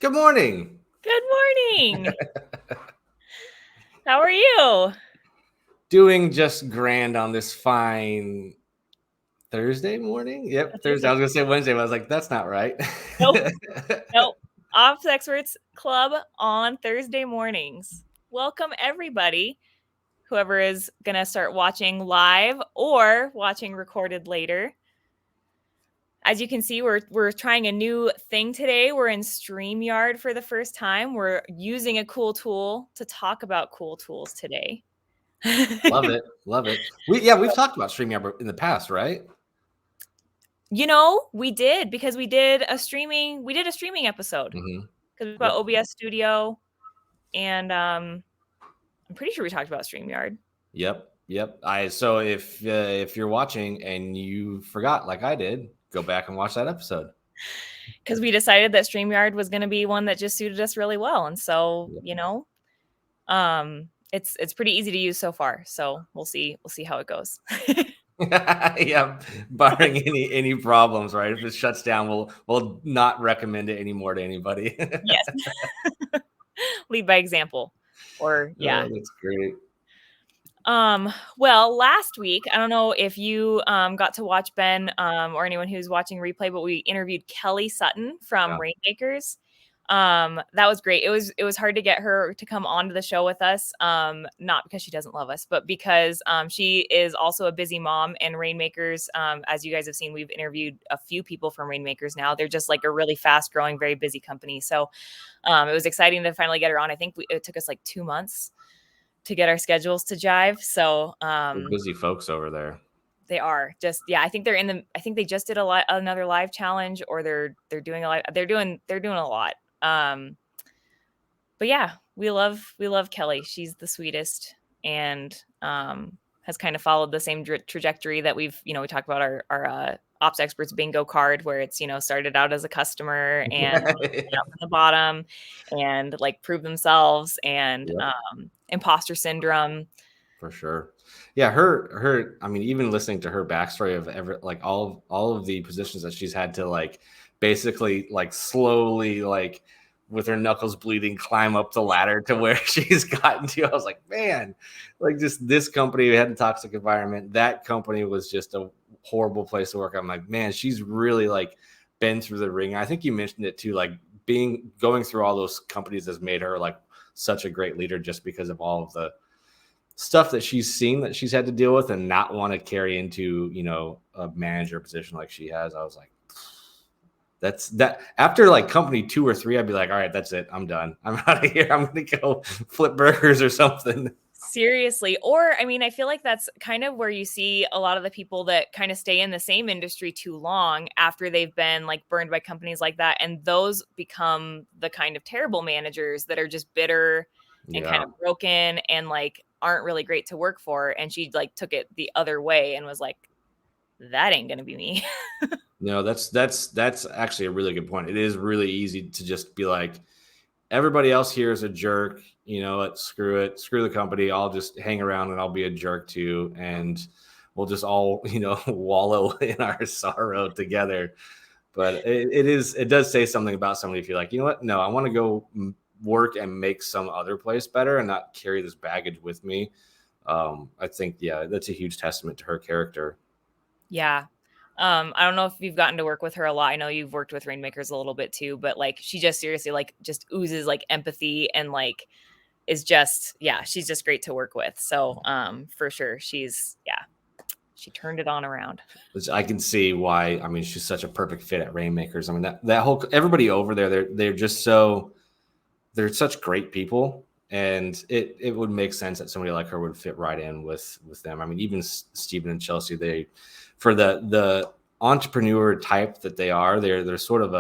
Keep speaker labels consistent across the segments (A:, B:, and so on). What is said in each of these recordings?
A: Good morning.
B: Good morning. How are you?
A: Doing just grand on this fine Thursday morning. Yep, Thursday. I was gonna say Wednesday, but I was like, that's not right.
B: Nope. Nope. Ops Experts Club on Thursday mornings. Welcome everybody. Whoever is going to start watching live or watching recorded later. As you can see, we're trying a new thing today. We're in StreamYard for the first time. We're using a cool tool to talk about cool tools today.
A: Love it. Love it. We've talked about StreamYard in the past, right?
B: We did because we did a streaming episode because about OBS Studio, and I'm pretty sure we talked about StreamYard.
A: Yep. So if you're watching and you forgot, like I did, go back and watch that episode.
B: Because we decided that StreamYard was going to be one that just suited us really well, and so it's pretty easy to use so far. So we'll see how it goes.
A: Yeah, barring any problems, right? If it shuts down, we'll not recommend it anymore to anybody.
B: Yes. Lead by example. Or yeah.
A: Oh, that's great.
B: Well, last week, I don't know if you got to watch Ben or anyone who's watching replay, but we interviewed Kelly Sutton from Rainmakers. That was great. It was hard to get her to come onto the show with us. Not because she doesn't love us, but because she is also a busy mom, and Rainmakers, as you guys have seen, we've interviewed a few people from Rainmakers now. They're just like a really fast growing, very busy company. So it was exciting to finally get her on. I think it took us like 2 months to get our schedules to jive. So
A: they're busy folks over there.
B: They are just, I think I think they just did another live challenge, or they're doing they're doing a lot. But yeah, we love Kelly. She's the sweetest, and has kind of followed the same trajectory that we talked about our Ops Experts bingo card, where it's, started out as a customer and up in the bottom and like prove themselves, and imposter syndrome.
A: For sure. Yeah, her I mean, even listening to her backstory of all of the positions that she's had to like basically like slowly like with her knuckles bleeding climb up the ladder to where she's gotten to. I was like, man, like just this company had a toxic environment. That company was just a horrible place to work. I'm like, man, she's really like been through the ring. I think you mentioned it too, like going through all those companies has made her like such a great leader just because of all of the stuff that she's seen that she's had to deal with and not want to carry into, a manager position like she has. I was like, that's that after like company 2 or 3, I'd be like, all right, that's it. I'm done. I'm out of here. I'm going to go flip burgers or something.
B: Seriously. Or, I mean, I feel like that's kind of where you see a lot of the people that kind of stay in the same industry too long after they've been like burned by companies like that. And those become the kind of terrible managers that are just bitter and kind of broken and like aren't really great to work for. And she like took it the other way and was like, that ain't going to be me.
A: That's actually a really good point. It is really easy to just be like, everybody else here is a jerk. Screw it. Screw the company. I'll just hang around and I'll be a jerk too. And we'll just all, wallow in our sorrow together. But it does say something about somebody if you're like, you know what? No, I want to go work and make some other place better and not carry this baggage with me. I think, that's a huge testament to her character.
B: Yeah. I don't know if you've gotten to work with her a lot. I know you've worked with Rainmakers a little bit too, but like she just seriously like just oozes like empathy and like is just, she's just great to work with. So for sure she turned it on around.
A: Which I can see why. I mean, she's such a perfect fit at Rainmakers. I mean, that whole everybody over there, they're just they're such great people, and it would make sense that somebody like her would fit right in with them. I mean, even Stephen and Chelsea, for the entrepreneur type that they are, they're sort of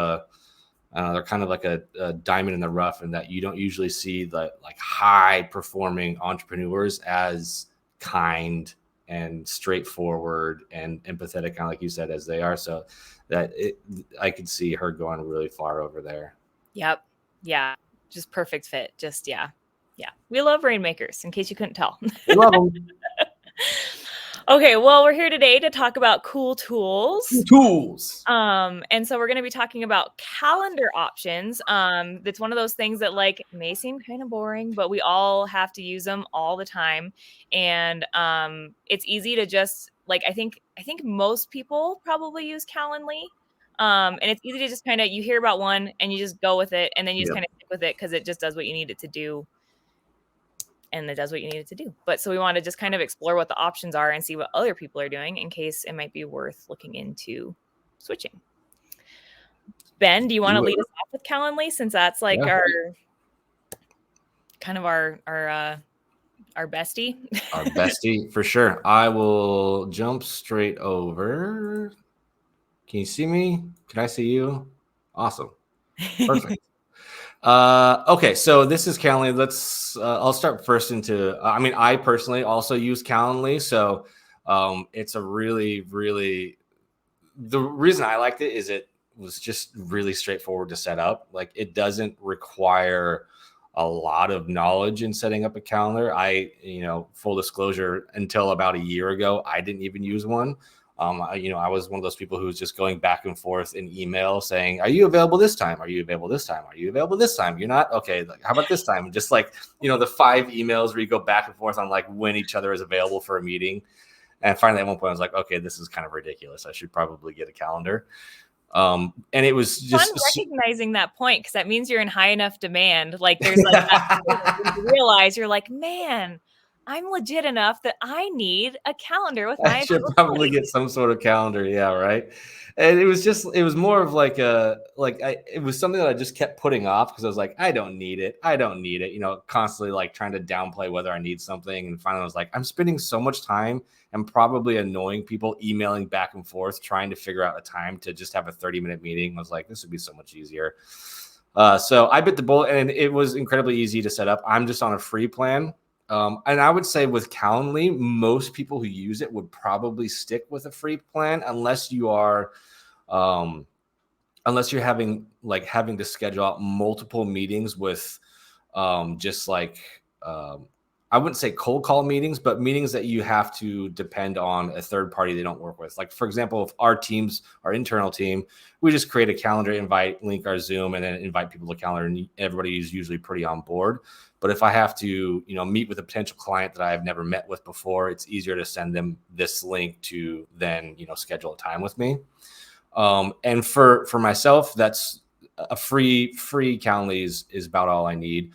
A: they're kind of like a diamond in the rough, in that you don't usually see the like high performing entrepreneurs as kind and straightforward and empathetic, kind of like you said, as they are. So I could see her going really far over there.
B: Yep. Yeah. Just perfect fit. Just, yeah. We love Rainmakers, in case you couldn't tell.
A: We love them.
B: Okay, well, we're here today to talk about cool tools.
A: Tools.
B: And so we're going to be talking about calendar options. That's one of those things that like may seem kind of boring, but we all have to use them all the time. And it's easy to just like I think most people probably use Calendly. And it's easy to just kind of you hear about one and you just go with it, and then you just
A: Yep.
B: kind of stick with it because it just does what you need it to do, and it does what you need it to do. But so we want to just kind of explore what the options are and see what other people are doing in case it might be worth looking into switching. Ben, do you want to
A: Do it.
B: lead us off with Calendly, since that's like
A: Yeah.
B: our kind of our bestie?
A: Our bestie for sure. I will jump straight over. Can you see me? Can I see you? Awesome. Perfect. Okay, so this is Calendly. I'll start first into. I mean, I personally also use Calendly, so it's a really. The reason I liked it is it was just really straightforward to set up. Like, it doesn't require a lot of knowledge in setting up a calendar. Full disclosure, until about a year ago, I didn't even use one. I was one of those people who was just going back and forth in email saying, "Are you available this time? Are you available this time? Are you available this time? You're not? Okay. Like, how about this time?" And just like, the 5 emails where you go back and forth on like when each other is available for a meeting. And finally, at one point, I was like, okay, this is kind of ridiculous. I should probably get a calendar. And it was just
B: Fun recognizing that point, because that means you're in high enough demand. Like there's like that when you realize you're like, man, I'm legit enough that I need a calendar with
A: I
B: my
A: should probably
B: availability.
A: get some sort of calendar. Yeah, right. And it was more of like it was something that I just kept putting off because I was like, I don't need it. I don't need it. Constantly like trying to downplay whether I need something. And finally, I was like, I'm spending so much time and probably annoying people emailing back and forth, trying to figure out a time to just have a 30-minute meeting. I was like, this would be so much easier. So I bit the bullet, and it was incredibly easy to set up. I'm just on a free plan. And I would say with Calendly, most people who use it would probably stick with a free plan unless you are, unless you're having to schedule out multiple meetings with just like I wouldn't say cold call meetings, but meetings that you have to depend on a third party they don't work with. Like, for example, if our internal team, we just create a calendar invite, link our Zoom, and then invite people to the calendar, and everybody is usually pretty on board. But if I have to, meet with a potential client that I've never met with before, it's easier to send them this link to then, schedule a time with me. And for myself, that's a free Calendly is about all I need.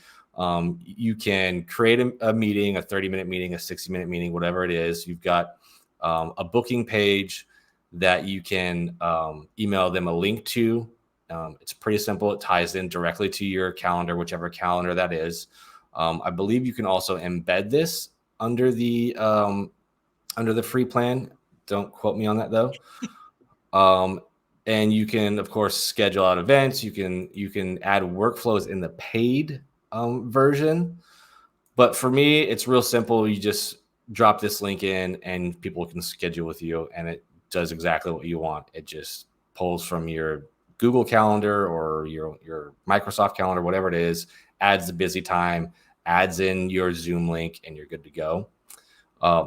A: You can create a meeting, a 30-minute meeting, a 60-minute meeting, whatever it is. You've got a booking page that you can email them a link to. It's pretty simple. It ties in directly to your calendar, whichever calendar that is. I believe you can also embed this under the free plan. Don't quote me on that though. And you can, of course, schedule out events. You can add workflows in the paid version. But for me, it's real simple. You just drop this link in and people can schedule with you, and it does exactly what you want. It just pulls from your Google Calendar or your Microsoft Calendar, whatever it is, adds the busy time, adds in your Zoom link, and you're good to go.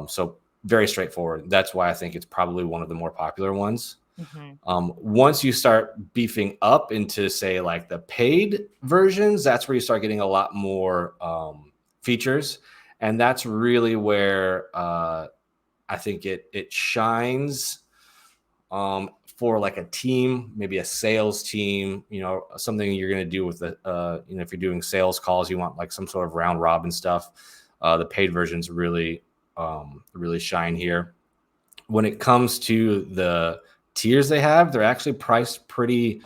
A: So very straightforward. That's why I think it's probably one of the more popular ones.
B: Mm-hmm.
A: Once you start beefing up into, say, like the paid versions, that's where you start getting a lot more features. And that's really where I think it shines for like a team, maybe a sales team, something you're going to do with if you're doing sales calls, you want like some sort of round robin stuff. The paid versions really shine here. When it comes to the tiers they have, they're actually priced pretty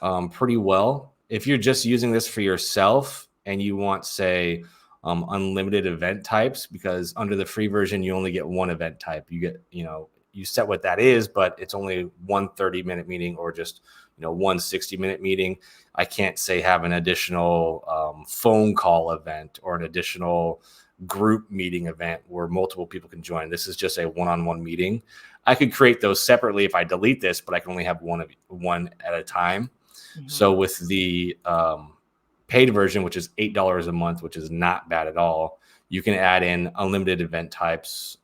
A: well. If you're just using this for yourself and you want, say, unlimited event types, because under the free version you only get one event type. You get, you set what that is, but it's only one 30-minute meeting or just one 60-minute meeting. I can't say have an additional phone call event or an additional group meeting event where multiple people can join. This is just a one-on-one meeting. I could create those separately if I delete this, but I can only have one at a time.
B: Mm-hmm.
A: So with the paid version, which is $8 a month, which is not bad at all, you can add in unlimited event types.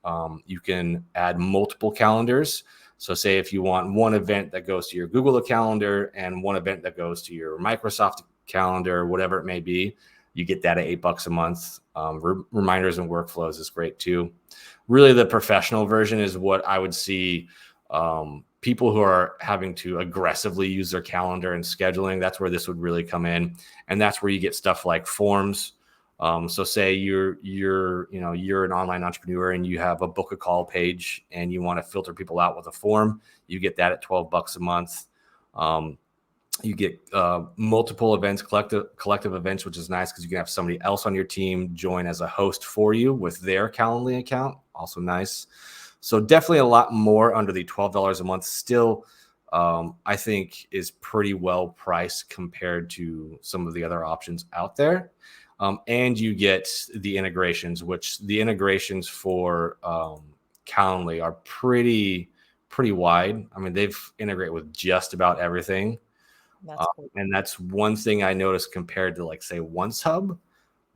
A: You can add multiple calendars. So say if you want one event that goes to your Google calendar and one event that goes to your Microsoft calendar, whatever it may be, you get that at $8 a month. Reminders and workflows is great too. Really, the professional version is what I would see people who are having to aggressively use their calendar and scheduling. That's where this would really come in, and that's where you get stuff like forms. So say you're an online entrepreneur and you have a book a call page and you want to filter people out with a form. You get that at $12 a month. You get multiple events, collective events, which is nice because you can have somebody else on your team join as a host for you with their Calendly account. Also nice. So definitely a lot more under the $12 a month. Still, I think is pretty well priced compared to some of the other options out there. And you get the integrations, which the integrations for Calendly are pretty wide. I mean, they've integrated with just about everything.
B: That's cool.
A: And that's one thing I noticed compared to, like, say, OneSub.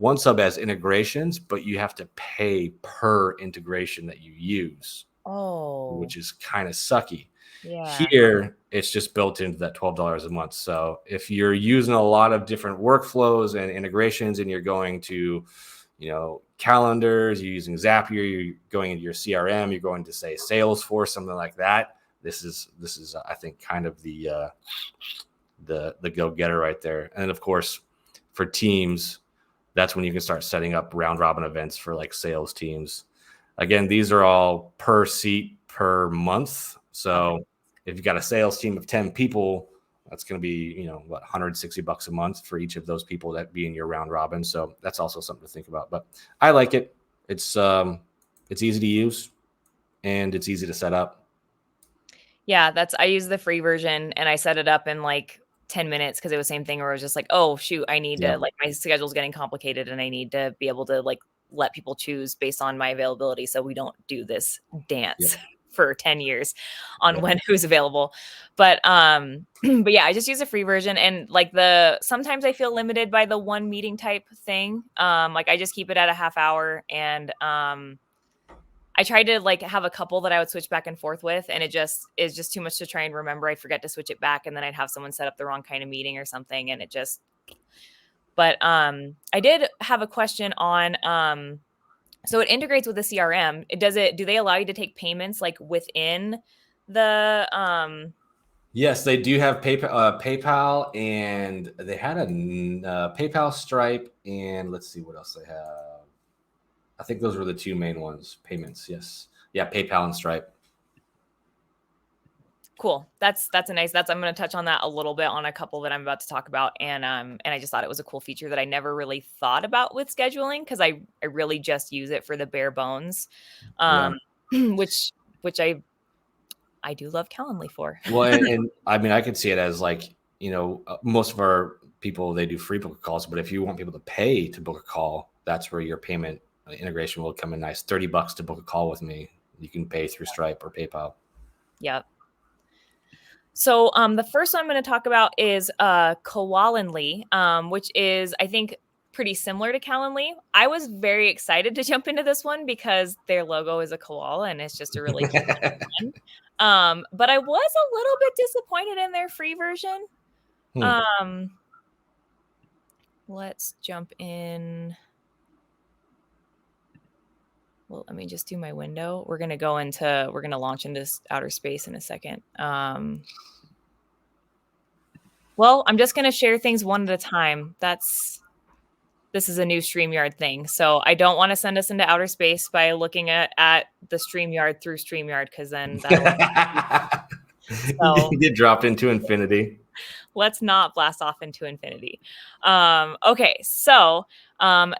A: OneSub has integrations, but you have to pay per integration that you use, which is kind of sucky.
B: Yeah.
A: Here, it's just built into that $12 a month. So if you're using a lot of different workflows and integrations and you're going to, calendars, you're using Zapier, you're going into your CRM, you're going to, say, Salesforce, something like that, this is I think kind of the go-getter right there. And then, of course, for teams, that's when you can start setting up round robin events for like sales teams. Again, these are all per seat per month. So if you've got a sales team of 10 people, that's going to be, $160 a month for each of those people that be in your round robin. So that's also something to think about. But I like it. It's easy to use and it's easy to set up.
B: Yeah, I use the free version and I set it up in like 10 minutes because it was the same thing where I was just like, oh shoot, I need to, like, my schedule's getting complicated and I need to be able to like let people choose based on my availability so we don't do this dance for 10 years on when who's available. But but yeah, I just use a free version, and like sometimes I feel limited by the one meeting type thing. Like I just keep it at a half hour, and I tried to like have a couple that I would switch back and forth with, and it just is just too much to try and remember. I'd forget to switch it back, and then I'd have someone set up the wrong kind of meeting or something, and it just. But I did have a question on so it integrates with the CRM. Do they allow you to take payments like within the
A: Yes, they do have PayPal, and they had a PayPal, Stripe, and let's see what else they have. I think those were the two main ones. Payments, yes, yeah, PayPal and Stripe.
B: Cool. That's a nice. I'm going to touch on that a little bit on a couple that I'm about to talk about, and I just thought it was a cool feature that I never really thought about with scheduling because I really just use it for the bare bones, which I do love Calendly for.
A: Well, and I mean, I could see it as like, most of our people, they do free book calls, but if you want people to pay to book a call, that's where your payment integration will come in nice. $30 to book a call with me. You can pay through Stripe or PayPal.
B: Yep. So the first one I'm going to talk about is Calendly, which is, I think, pretty similar to Calendly. I was very excited to jump into this one because their logo is a koala and it's just a really cute one. But I was a little bit disappointed in their free version. Let's jump in. Well, let me just do my window. We're going to launch into outer space in a second. Well, I'm just going to share things one at a time. This is a new StreamYard thing. So I don't want to send us into outer space by looking at the StreamYard through StreamYard, because then that'll
A: you get dropped into infinity.
B: Let's not blast off into infinity. Okay, so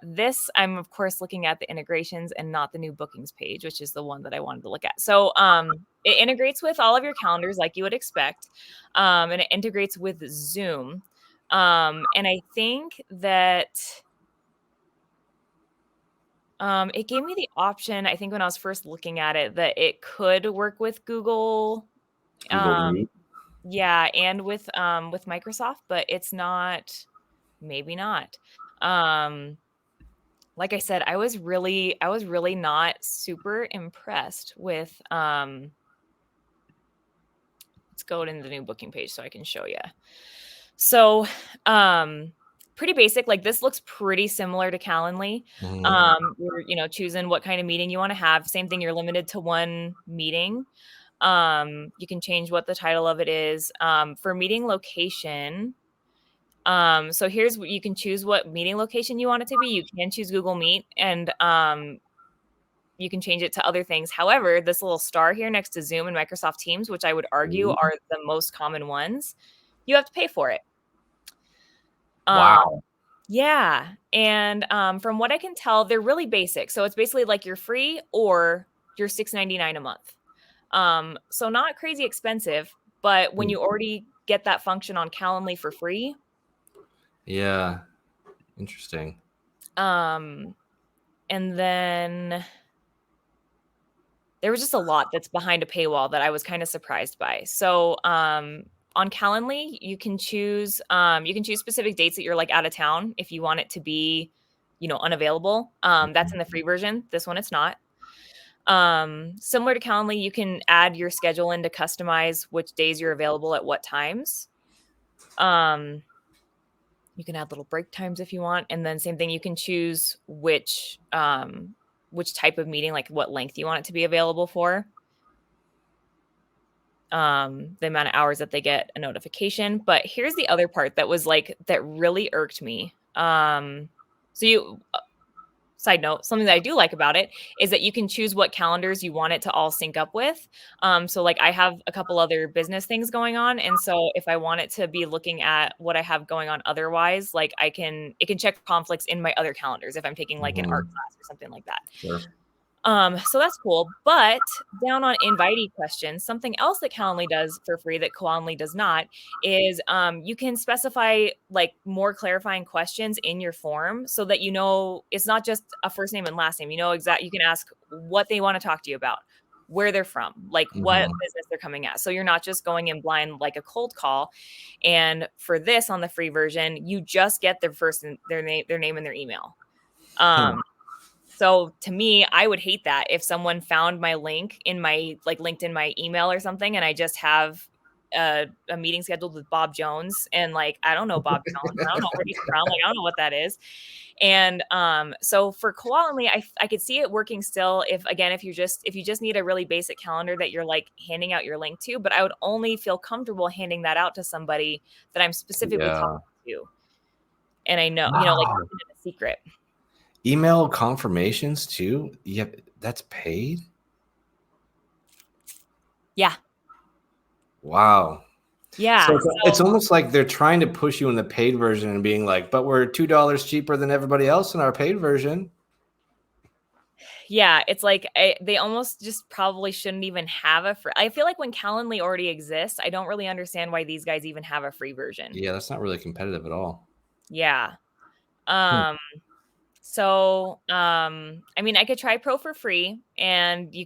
B: this, I'm of course looking at the integrations and not the new bookings page, which is the one that I wanted to look at. So it integrates with all of your calendars like you would expect, and it integrates with Zoom. And I think that it gave me the option, I think when I was first looking at it, that it could work with Google
A: Meet.
B: Yeah, and with Microsoft, but it's not maybe not. Like I said, I was really not super impressed with let's go to the new booking page so I can show you. So, pretty basic. Like this looks pretty similar to Calendly. You're, choosing what kind of meeting you want to have. Same thing. You're limited to one meeting. You can change what the title of it is. For meeting location. So here's what you can choose what meeting location you want it to be. You can choose Google Meet and you can change it to other things. However, this little star here next to Zoom and Microsoft Teams, which I would argue are the most common ones, you have to pay for it.
A: Wow.
B: Yeah. And from what I can tell, they're really basic. So it's basically like you're free or you're $6.99 a month. So not crazy expensive, but when you already get that function on Calendly for free.
A: Yeah. Interesting.
B: And then there was just a lot that's behind a paywall that I was kind of surprised by. So on Calendly, you can choose specific dates that you're like out of town if you want it to be, unavailable. That's in the free version. This one it's not. Similar to Calendly, you can add your schedule in to customize which days you're available at what times. You can add little break times if you want, and then same thing, you can choose which type of meeting, like what length you want it to be available for. The amount of hours that they get a notification. But here's the other part that really irked me. Side note, something that I do like about it is that you can choose what calendars you want it to all sync up with. So like I have a couple other business things going on. And so if I want it to be looking at what I have going on otherwise, like it can check conflicts in my other calendars if I'm taking like an art class or something like that.
A: Sure.
B: So that's cool. But down on invitee questions, something else that Calendly does for free that Calendly does not is you can specify like more clarifying questions in your form so that it's not just a first name and last name. You can ask what they want to talk to you about, where they're from, like what business they're coming at. So you're not just going in blind like a cold call. And for this on the free version, you just get their name and their email. So to me, I would hate that if someone found my link in my linked in my email or something, and I just have a meeting scheduled with Bob Jones, and like I don't know Bob Jones, I don't know where he's from, like I don't know what that is. And so for Calendly, I could see it working still if you just need a really basic calendar that you're like handing out your link to, but I would only feel comfortable handing that out to somebody that I'm specifically talking to, and I know like in a secret.
A: Email confirmations too? Yep, that's paid?
B: Yeah.
A: Wow.
B: Yeah.
A: So it's almost like they're trying to push you in the paid version and being like, but we're $2 cheaper than everybody else in our paid version.
B: Yeah, it's like they almost just probably shouldn't even have a free. I feel like when Calendly already exists, I don't really understand why these guys even have a free version.
A: Yeah, that's not really competitive at all.
B: Yeah. So, I mean, I could try Pro for free, and you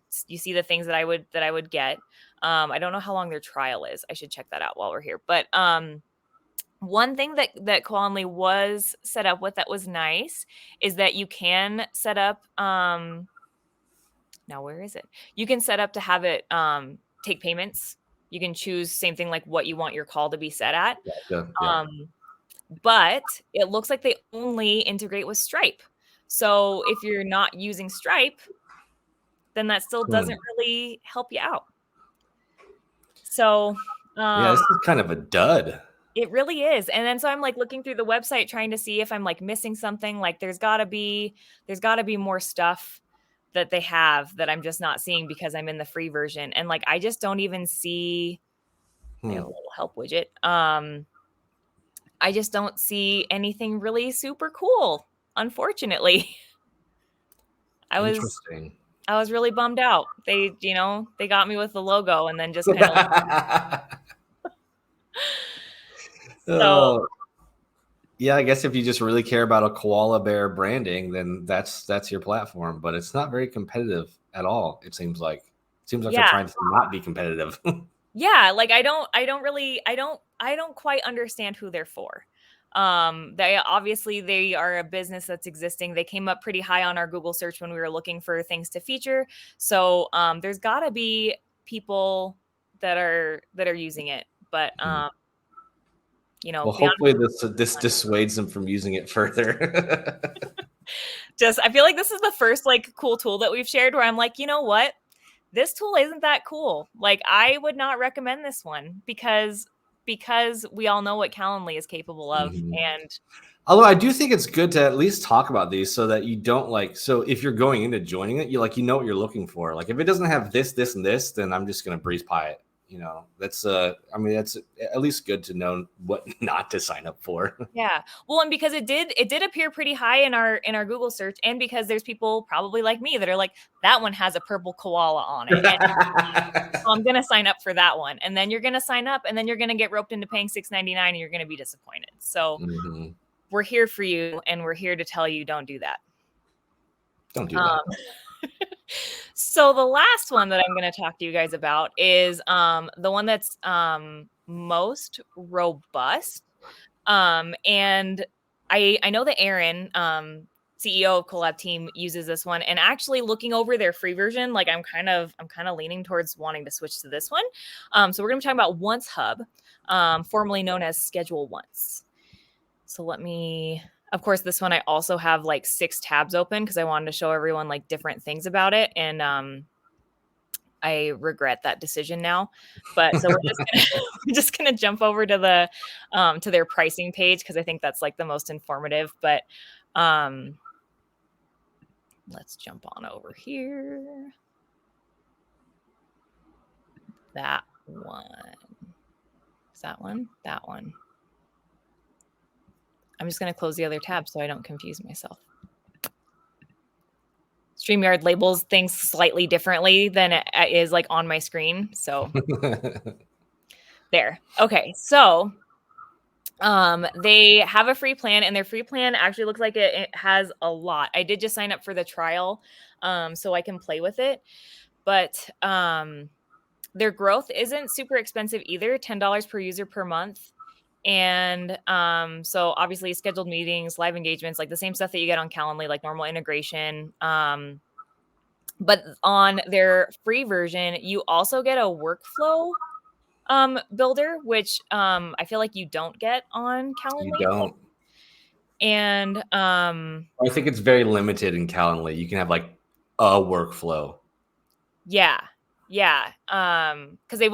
B: see the things that I would get. I don't know how long their trial is. I should check that out while we're here. But one thing that Calendly was set up with that was nice is that you can set up. Now, where is it? You can set up to have it take payments. You can choose same thing like what you want your call to be set at.
A: Yeah.
B: But it looks like they only integrate with Stripe. So if you're not using Stripe, then that still doesn't really help you out. So
A: yeah, this is kind of a dud.
B: It really is. And then so I'm like looking through the website trying to see if I'm like missing something. Like there's gotta be more stuff that they have that I'm just not seeing because I'm in the free version. And like I just don't even see a little help widget. I just don't see anything really super cool, unfortunately. I was really bummed out. They got me with the logo and then just kind of
A: so yeah, I guess if you just really care about a koala bear branding, then that's your platform, but it's not very competitive at all. It seems like they're trying to not be competitive.
B: Yeah, like I don't quite understand who they're for. They are a business that's existing. They came up pretty high on our Google search when we were looking for things to feature. So there's got to be people that are using it, but
A: Well,
B: beyond
A: hopefully this dissuades them from using it further.
B: just, I feel like this is the first like cool tool that we've shared where I'm like, you know what? This tool isn't that cool. Like, I would not recommend this one because we all know what Calendly is capable of. And
A: although I do think it's good to at least talk about these so that you don't like, so if you're going into joining it, you know what you're looking for. Like if it doesn't have this, this, and this, then I'm just going to breeze by it. That's that's at least good to know what not to sign up for.
B: Yeah. Well, and because it did appear pretty high in our Google search, and because there's people probably like me that are like, that one has a purple koala on it. And I'm going to sign up for that one. And then you're going to sign up, and then you're going to get roped into paying $6.99 and you're going to be disappointed. So we're here for you, and we're here to tell you don't do that.
A: Don't do that.
B: So the last one that I'm going to talk to you guys about is the one that's most robust. And I know that Aaron, CEO of Collab Team, uses this one, and actually looking over their free version, like I'm kind of leaning towards wanting to switch to this one. So we're going to be talking about Once Hub, formerly known as Schedule Once. So of course, this one I also have like 6 tabs open because I wanted to show everyone like different things about it. And I regret that decision now. But so we're just gonna jump over to their pricing page because I think that's like the most informative. But let's jump on over here. That one. Is that one? That one. I'm just going to close the other tab so I don't confuse myself. StreamYard labels things slightly differently than it is like on my screen. So there. Okay. So they have a free plan, and their free plan actually looks like it has a lot. I did just sign up for the trial so I can play with it. But their growth isn't super expensive either, $10 per user per month. And so obviously scheduled meetings, live engagements, like the same stuff that you get on Calendly, like normal integration. But on their free version, you also get a workflow builder, which I feel like you don't get on Calendly.
A: You don't.
B: And
A: I think it's very limited in Calendly. You can have like a workflow.
B: Yeah. Because they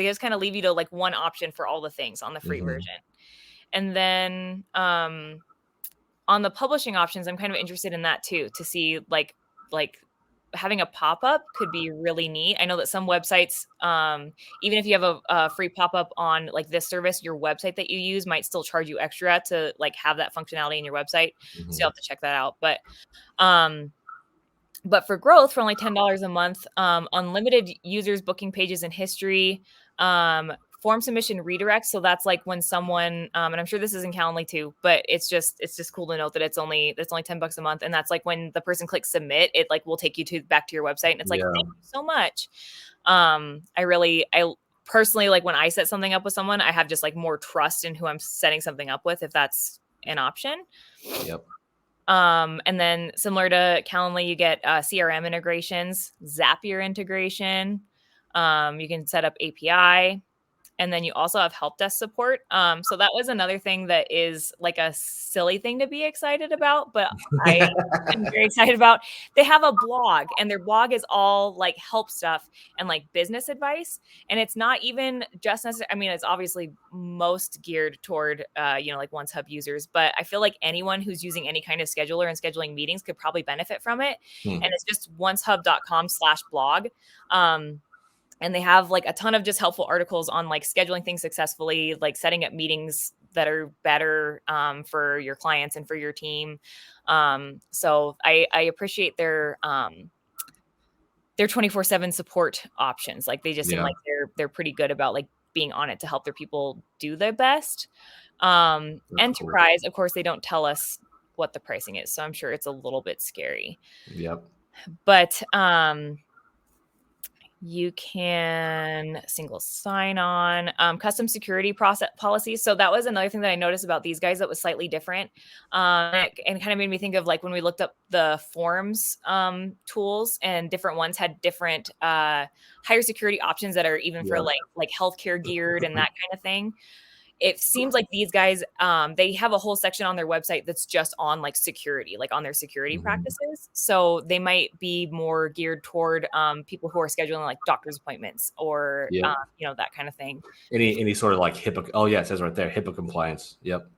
B: just kind of leave you to like one option for all the things on the free version. And then on the publishing options, I'm kind of interested in that too, to see like having a pop-up could be really neat. I know that some websites, even if you have a free pop-up on like this service, your website that you use might still charge you extra to like have that functionality in your website. So you'll have to check that out. But for growth, for only $10 a month, unlimited users, booking pages and history, form submission redirects. So that's like when someone, and I'm sure this is in Calendly too, but it's just cool to note that it's only $10 a month. And that's like when the person clicks submit, it like will take you back to your website. And it's like, thank you so much. I personally, like when I set something up with someone, I have just like more trust in who I'm setting something up with, if that's an option.
A: Yep.
B: And then similar to Calendly, you get CRM integrations, Zapier integration. You can set up API. And then you also have help desk support. So that was another thing that is like a silly thing to be excited about, but I am very excited about. They have a blog, and their blog is all like help stuff and like business advice. And it's not even just necessary. I mean, it's obviously most geared toward, like Once Hub users, but I feel like anyone who's using any kind of scheduler and scheduling meetings could probably benefit from it. And it's just oncehub.com/blog. And they have like a ton of just helpful articles on like scheduling things successfully, like setting up meetings that are better for your clients and for your team. So I appreciate their 24/7 support options. Like they just seem like they're pretty good about like being on it to help their people do their best. Enterprise, of course, they don't tell us what the pricing is, so I'm sure it's a little bit scary.
A: Yep.
B: But You can single sign on, custom security process policies. So that was another thing that I noticed about these guys that was slightly different. And kind of made me think of like when we looked up the forms tools, and different ones had different higher security options that are even for
A: Yeah.
B: like healthcare geared and that kind of thing. It seems like these guys, they have a whole section on their website that's just on like security, like on their security
A: Mhm.
B: practices. So they might be more geared toward people who are scheduling like doctor's appointments or,
A: Yep.
B: that kind of thing.
A: Any sort of like HIPAA. Oh yeah, it says right there, HIPAA compliance. Yep.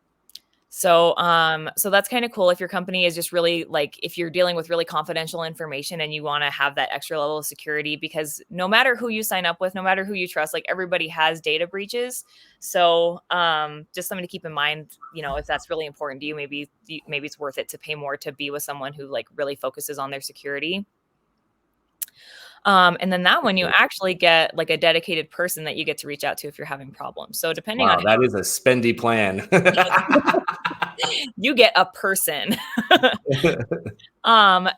B: So that's kind of cool if your company is just really like if you're dealing with really confidential information and you want to have that extra level of security, because no matter who you sign up with, no matter who you trust, like everybody has data breaches. So just something to keep in mind, if that's really important to you, maybe it's worth it to pay more to be with someone who like really focuses on their security. And then that one you actually get like a dedicated person that you get to reach out to if you're having problems. So depending on
A: Wow, that is a spendy plan.
B: you get a person.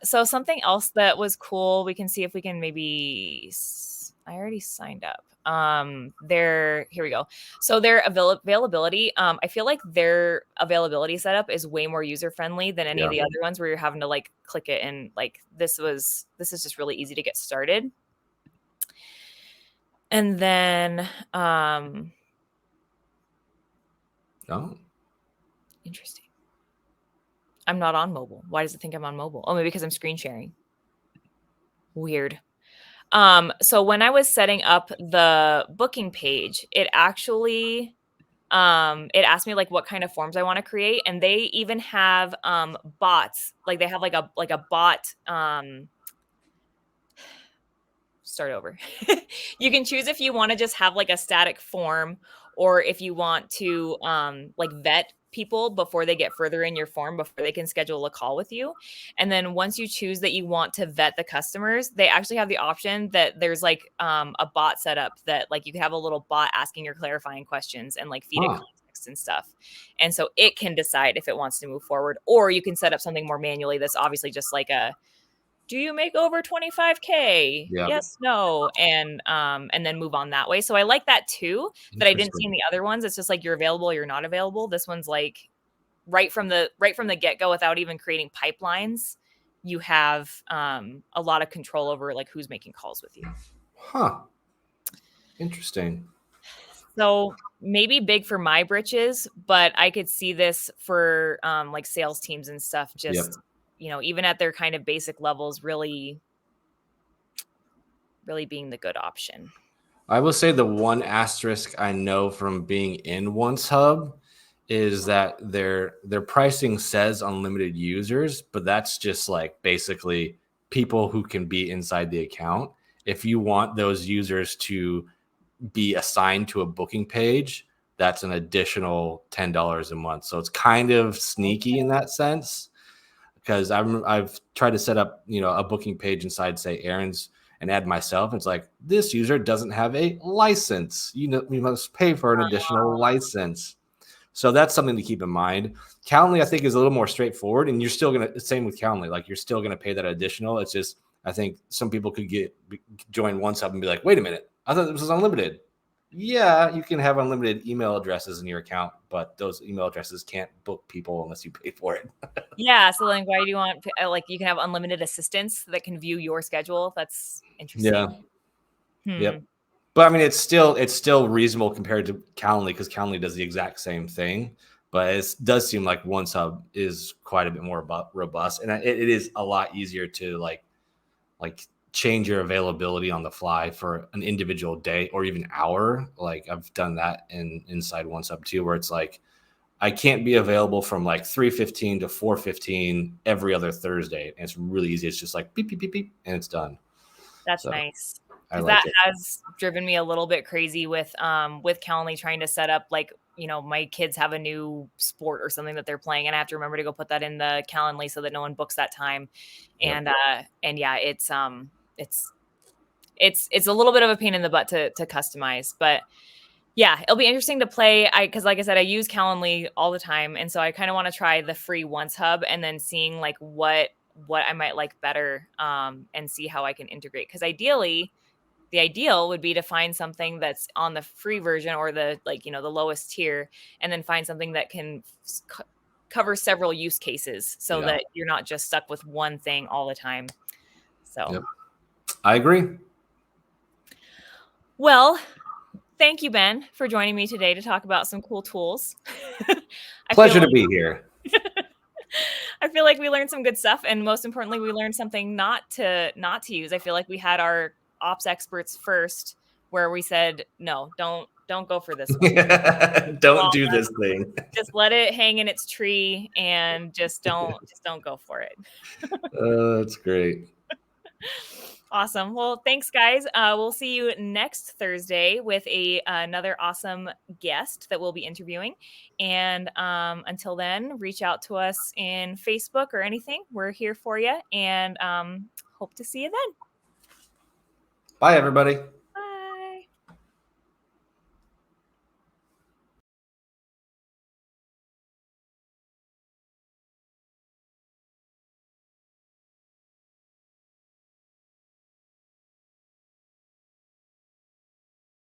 B: So something else that was cool, we can see if we can maybe I already signed up. Here we go. So their availability, I feel like their availability setup is way more user friendly than any of
A: Yeah.
B: the other ones where you're having to like click it, and like this is just really easy to get started. And then
A: Oh.
B: interesting. I'm not on mobile. Why does it think I'm on mobile? Oh, maybe because I'm screen sharing. Weird. So when I was setting up the booking page, it actually it asked me like what kind of forms I want to create, and they even have bots. Like they have like a bot start over. You can choose if you want to just have like a static form, or if you want to like vet people before they get further in your form before they can schedule a call with you. And then once you choose that you want to vet the customers, they actually have the option that there's like a bot set up that like you can have a little bot asking your clarifying questions and like feed it
A: Huh.
B: context and stuff. And so it can decide if it wants to move forward, or you can set up something more manually that's obviously just like a, do you make over 25K?
A: Yeah.
B: Yes, no, and then move on that way. So I like that too, that I didn't see in
A: Interesting.
B: the other ones. It's just like you're available, you're not available. This one's like right from the get-go, without even creating pipelines, you have a lot of control over like who's making calls with you.
A: Huh. Interesting.
B: So maybe big for my britches, but I could see this for like sales teams and stuff,
A: Yep.
B: just even at their kind of basic levels, really being the good option.
A: I will say the one asterisk I know from being in Once Hub is that their pricing says unlimited users, but that's just like basically people who can be inside the account. If you want those users to be assigned to a booking page, that's an additional $10 a month. So it's kind of sneaky in that sense, because I've tried to set up a booking page inside, say, Aaron's, and add myself. It's like, this user doesn't have a license. We must pay for an additional license. So that's something to keep in mind. Calendly, I think, is a little more straightforward, and you're still gonna, same with Calendly, like you're still gonna pay that additional. It's just, I think some people could join One Sub and be like, wait a minute, I thought this was unlimited. Yeah, you can have unlimited email addresses in your account, but those email addresses can't book people unless you pay for it.
B: Yeah, so then why do you want like you can have unlimited assistants that can view your schedule? That's interesting.
A: Yeah.
B: Hmm.
A: Yep. But I mean, it's still reasonable compared to Calendly, because Calendly does the exact same thing. But it does seem like One Sub is quite a bit more robust, and it is a lot easier to like change your availability on the fly for an individual day or even hour. Like I've done that inside One Sub too, where it's like I can't be available from like 3:15 to 4:15 every other Thursday, and it's really easy. It's just like beep beep beep beep, and it's done.
B: That's
A: So
B: nice.
A: I
B: Because that
A: like it.
B: has driven me a little bit crazy with Calendly trying to set up like, my kids have a new sport or something that they're playing, and I have to remember to go put that in the Calendly so that no one books that time.
A: Yep.
B: And yeah, it's it's a little bit of a pain in the butt to customize, but yeah, it'll be interesting to play. Because like I said, I use Calendly all the time, and so I kind of want to try the free Once Hub and then seeing like what I might like better, and see how I can integrate. Because ideally, the ideal would be to find something that's on the free version or the the lowest tier, and then find something that can cover several use cases so
A: Yeah.
B: that you're not just stuck with one thing all the time. So,
A: Yep. I agree.
B: Well, thank you, Ben, for joining me today to talk about some cool tools. I feel
A: Pleasure to
B: like
A: be here.
B: I feel like we learned some good stuff, and most importantly, we learned something not to use. I feel like we had our ops experts first, where we said, no, don't go for this one.
A: Don't do this thing.
B: Just let it hang in its tree, and just don't go for it.
A: That's great.
B: Awesome. Well, thanks, guys. We'll see you next Thursday with another awesome guest that we'll be interviewing. And until then, reach out to us in Facebook or anything. We're here for you, and hope to see you then.
A: Bye, everybody.